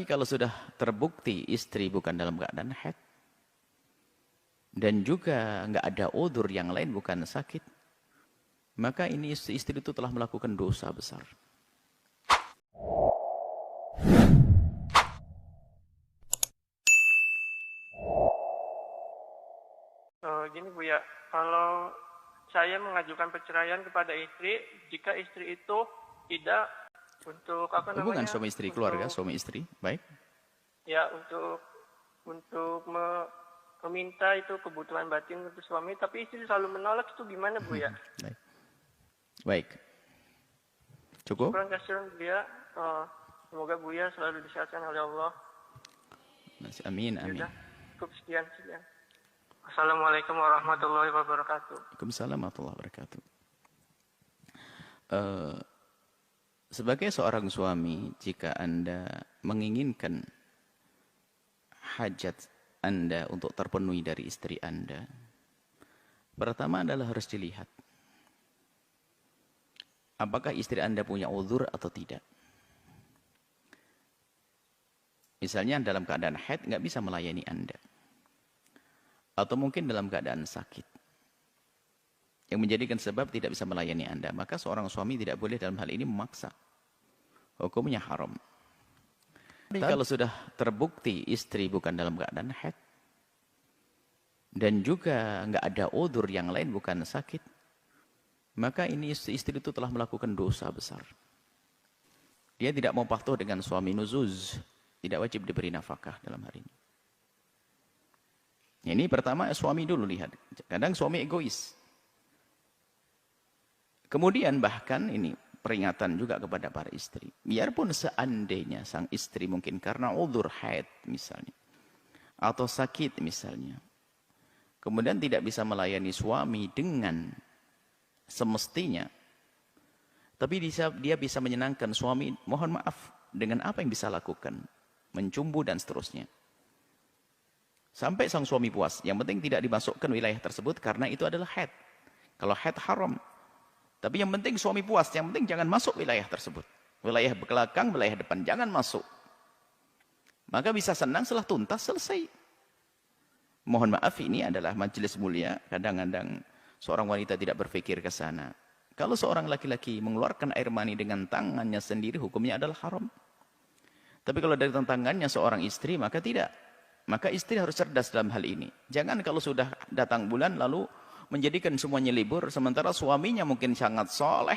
Tapi kalau sudah terbukti istri bukan dalam keadaan haid, dan juga nggak ada udzur yang lain bukan sakit, maka ini istri itu telah melakukan dosa besar. Gini Bu ya, kalau saya mengajukan perceraian kepada istri, jika istri itu tidak untuk hubungan suami istri, keluarga suami istri, baik? Ya, untuk meminta itu kebutuhan batin untuk suami, tapi istri selalu menolak, itu gimana Bu ya? Baik. Cukup? Kurang kasihan dia. Semoga Bu ya selalu disehatkan oleh Allah. Amin, amin. Sudah, cukup sekian. Assalamualaikum warahmatullahi wabarakatuh. Waalaikumsalam warahmatullahi wabarakatuh. Sebagai seorang suami, jika Anda menginginkan hajat Anda untuk terpenuhi dari istri Anda, pertama adalah harus dilihat apakah istri Anda punya uzur atau tidak. Misalnya dalam keadaan haid nggak bisa melayani Anda, atau mungkin dalam keadaan sakit yang menjadikan sebab tidak bisa melayani Anda, maka seorang suami tidak boleh dalam hal ini memaksa. Hukumnya haram. Tapi kalau sudah terbukti istri bukan dalam keadaan haid, dan juga nggak ada udzur yang lain bukan sakit, maka ini istri itu telah melakukan dosa besar. Dia tidak mau patuh dengan suami nuzuz, tidak wajib diberi nafkah dalam hari ini. Ini pertama suami dulu lihat. Kadang suami egois. Kemudian bahkan ini peringatan juga kepada para istri. Biarpun seandainya sang istri mungkin karena udzur haid misalnya, atau sakit misalnya, kemudian tidak bisa melayani suami dengan semestinya, tapi dia bisa menyenangkan suami, mohon maaf, dengan apa yang bisa lakukan, mencumbu dan seterusnya. Sampai sang suami puas. Yang penting tidak dimasukkan wilayah tersebut karena itu adalah haid. Kalau haid haram. Tapi yang penting suami puas. Yang penting jangan masuk wilayah tersebut. Wilayah belakang, wilayah depan. Jangan masuk. Maka bisa senang setelah tuntas, selesai. Mohon maaf, ini adalah majelis mulia. Kadang-kadang seorang wanita tidak berpikir ke sana. Kalau seorang laki-laki mengeluarkan air mani dengan tangannya sendiri, hukumnya adalah haram. Tapi kalau dari tangannya seorang istri, maka tidak. Maka istri harus cerdas dalam hal ini. Jangan kalau sudah datang bulan lalu menjadikan semuanya libur, sementara suaminya mungkin sangat soleh,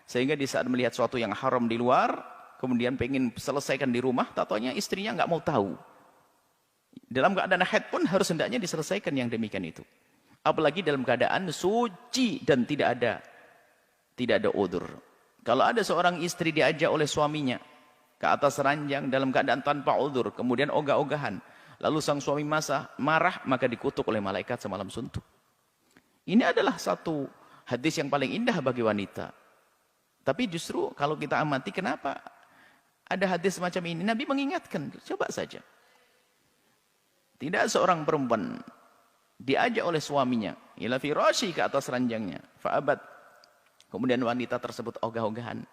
sehingga di saat melihat sesuatu yang haram di luar, kemudian pengen selesaikan di rumah, tatonya istrinya nggak mau tahu. Dalam keadaan haid pun harus hendaknya diselesaikan yang demikian itu. Apalagi dalam keadaan suci dan tidak ada udzur. Kalau ada seorang istri diajak oleh suaminya ke atas ranjang dalam keadaan tanpa udzur, kemudian ogah-ogahan, lalu sang suami marah, maka dikutuk oleh malaikat semalam suntuk. Ini adalah satu hadis yang paling indah bagi wanita. Tapi justru kalau kita amati, kenapa ada hadis semacam ini? Nabi mengingatkan, coba saja. Tidak seorang perempuan diajak oleh suaminya, ila firasyi, ke atas ranjangnya, fa'abat. Kemudian wanita tersebut ogah-ogahan.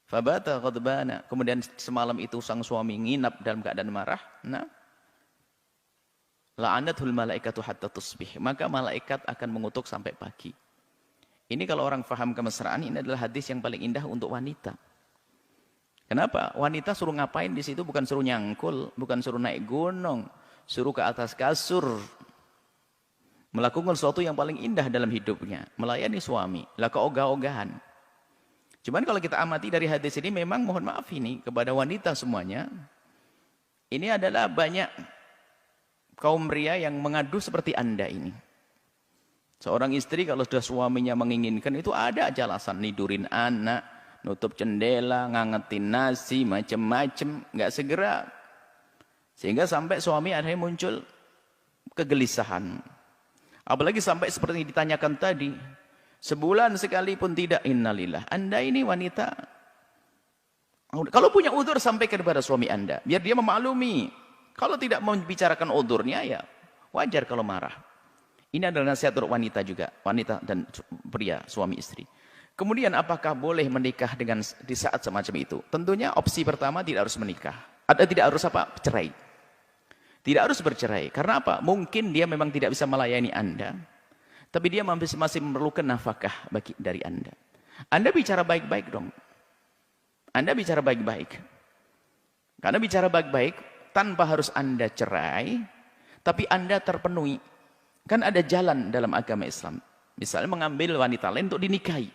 Fabata ghadbana. Kemudian semalam itu sang suami nginap dalam keadaan marah. Nah, la'anathul malaikatu hatta tusbih. Maka malaikat akan mengutuk sampai pagi. Ini kalau orang faham kemesraan, ini adalah hadis yang paling indah untuk wanita. Kenapa? Wanita suruh ngapain di situ? Bukan suruh nyangkul, bukan suruh naik gunung, suruh ke atas kasur, melakukan sesuatu yang paling indah dalam hidupnya, melayani suami, lah keogah-ogahan. Cuman kalau kita amati dari hadis ini, memang mohon maaf ini kepada wanita semuanya, ini adalah banyak kaum pria yang mengadu seperti Anda ini. Seorang istri kalau sudah suaminya menginginkan, itu ada aja alasan, nidurin anak, nutup jendela, ngangetin nasi, macam-macam, nggak segera. Sehingga sampai suami akhirnya muncul kegelisahan. Apalagi sampai seperti yang ditanyakan tadi, sebulan sekali pun tidak, innalillah. Anda ini wanita, kalau punya udzur sampaikan kepada suami Anda, biar dia memaklumi. Kalau tidak membicarakan udzurnya, ya wajar kalau marah. Ini adalah nasihat untuk wanita juga, wanita dan pria, suami istri. Kemudian apakah boleh menikah di saat semacam itu? Tentunya opsi pertama tidak harus menikah. Ada tidak harus apa? Cerai. Tidak harus bercerai. Karena apa? Mungkin dia memang tidak bisa melayani Anda, tapi dia masih memerlukan nafkah dari Anda. Anda bicara baik-baik dong. Anda bicara baik-baik. Karena bicara baik-baik, tanpa harus Anda cerai, tapi Anda terpenuhi. Kan ada jalan dalam agama Islam. Misalnya mengambil wanita lain untuk dinikahi.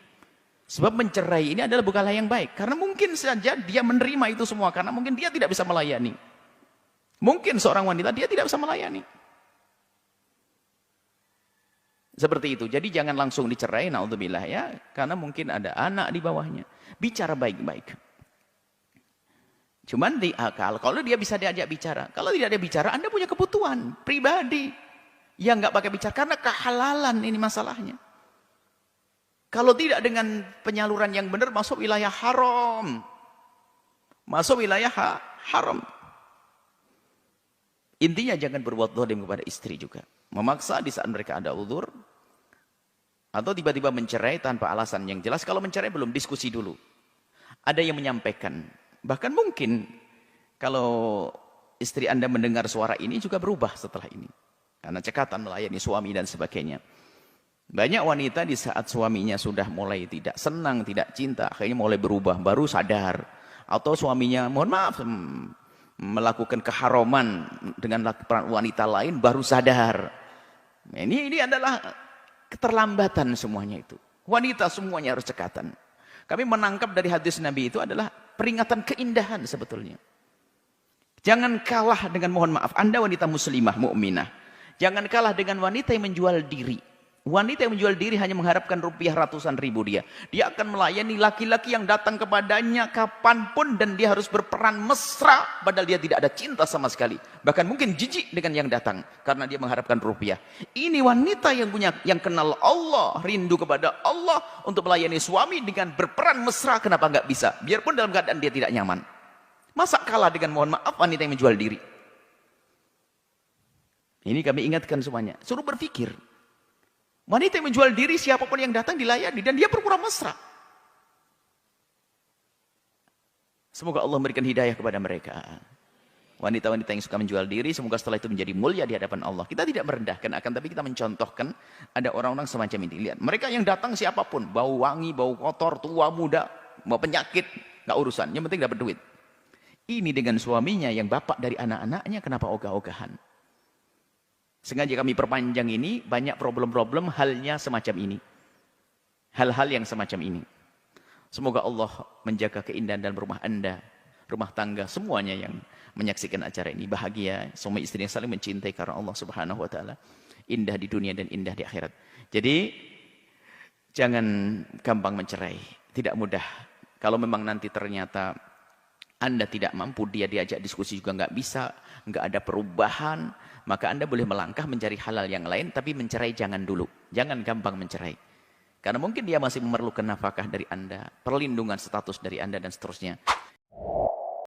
Sebab mencerai ini adalah bukan hal yang baik. Karena mungkin saja dia menerima itu semua. Karena mungkin dia tidak bisa melayani. Mungkin seorang wanita dia tidak bisa melayani. Seperti itu. Jadi jangan langsung dicerai, naudzubillah ya. Karena mungkin ada anak di bawahnya. Bicara baik-baik. Cuman di akal, kalau dia bisa diajak bicara. Kalau tidak ada bicara, Anda punya kebutuhan pribadi. Yang nggak pakai bicara. Karena kehalalan ini masalahnya. Kalau tidak dengan penyaluran yang benar, masuk wilayah haram. Masuk wilayah haram. Intinya jangan berbuat zalim kepada istri juga. Memaksa di saat mereka ada uzur. Atau tiba-tiba mencerai tanpa alasan yang jelas. Kalau mencerai belum diskusi dulu. Ada yang menyampaikan. Bahkan mungkin kalau istri Anda mendengar suara ini juga berubah setelah ini. Karena cekatan melayani suami dan sebagainya. Banyak wanita di saat suaminya sudah mulai tidak senang, tidak cinta. Akhirnya mulai berubah, baru sadar. Atau suaminya, mohon maaf, melakukan keharaman dengan wanita lain, baru sadar. Ini adalah keterlambatan semuanya itu. Wanita semuanya harus cekatan. Kami menangkap dari hadis Nabi itu adalah peringatan keindahan sebetulnya. Jangan kalah dengan, mohon maaf, Anda wanita muslimah, mukminah. Jangan kalah dengan wanita yang menjual diri. Wanita yang menjual diri hanya mengharapkan rupiah ratusan ribu dia. Dia akan melayani laki-laki yang datang kepadanya kapanpun dan dia harus berperan mesra padahal dia tidak ada cinta sama sekali. Bahkan mungkin jijik dengan yang datang karena dia mengharapkan rupiah. Ini wanita yang kenal Allah, rindu kepada Allah untuk melayani suami dengan berperan mesra. Kenapa nggak bisa? Biarpun dalam keadaan dia tidak nyaman. Masa kalah dengan, mohon maaf, wanita yang menjual diri? Ini kami ingatkan semuanya. Suruh berpikir. Wanita yang menjual diri, siapapun yang datang dilayani. Dan dia berpura mesra. Semoga Allah memberikan hidayah kepada mereka. Wanita-wanita yang suka menjual diri, semoga setelah itu menjadi mulia di hadapan Allah. Kita tidak merendahkan, tapi kita mencontohkan ada orang-orang semacam ini. Lihat, mereka yang datang siapapun. Bau wangi, bau kotor, tua, muda, mau penyakit. Nggak urusan, yang penting dapat duit. Ini dengan suaminya yang bapak dari anak-anaknya, kenapa ogah-ogahan? Sengaja kami perpanjang ini, banyak problem-problem halnya semacam ini. Hal-hal yang semacam ini. Semoga Allah menjaga keindahan dalam rumah Anda, rumah tangga, semuanya yang menyaksikan acara ini. Bahagia, semua istri yang saling mencintai karena Allah Subhanahu wa Ta'ala. Indah di dunia dan indah di akhirat. Jadi, jangan gampang mencerai. Tidak mudah. Kalau memang nanti ternyata Anda tidak mampu, dia diajak diskusi juga nggak bisa, nggak ada perubahan, maka Anda boleh melangkah mencari halal yang lain, tapi mencerai jangan dulu. Jangan gampang mencerai. Karena mungkin dia masih memerlukan nafkah dari Anda, perlindungan status dari Anda, dan seterusnya.